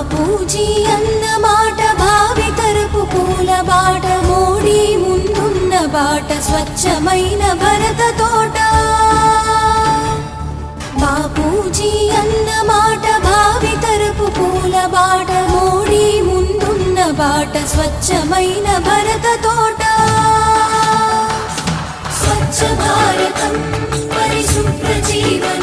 బాపూజీ అన్న మాట భావితరపు పూల బాట మోడీ ముందున్న బాట స్వచ్ఛమైన భరత తోట బాపూజీ అన్న మాట భావితరపు పూల బాట మోడీ ముందున్న బాట స్వచ్ఛమైన భరత తోట స్వచ్ఛ భారతం పరిశుభ్ర జీవనం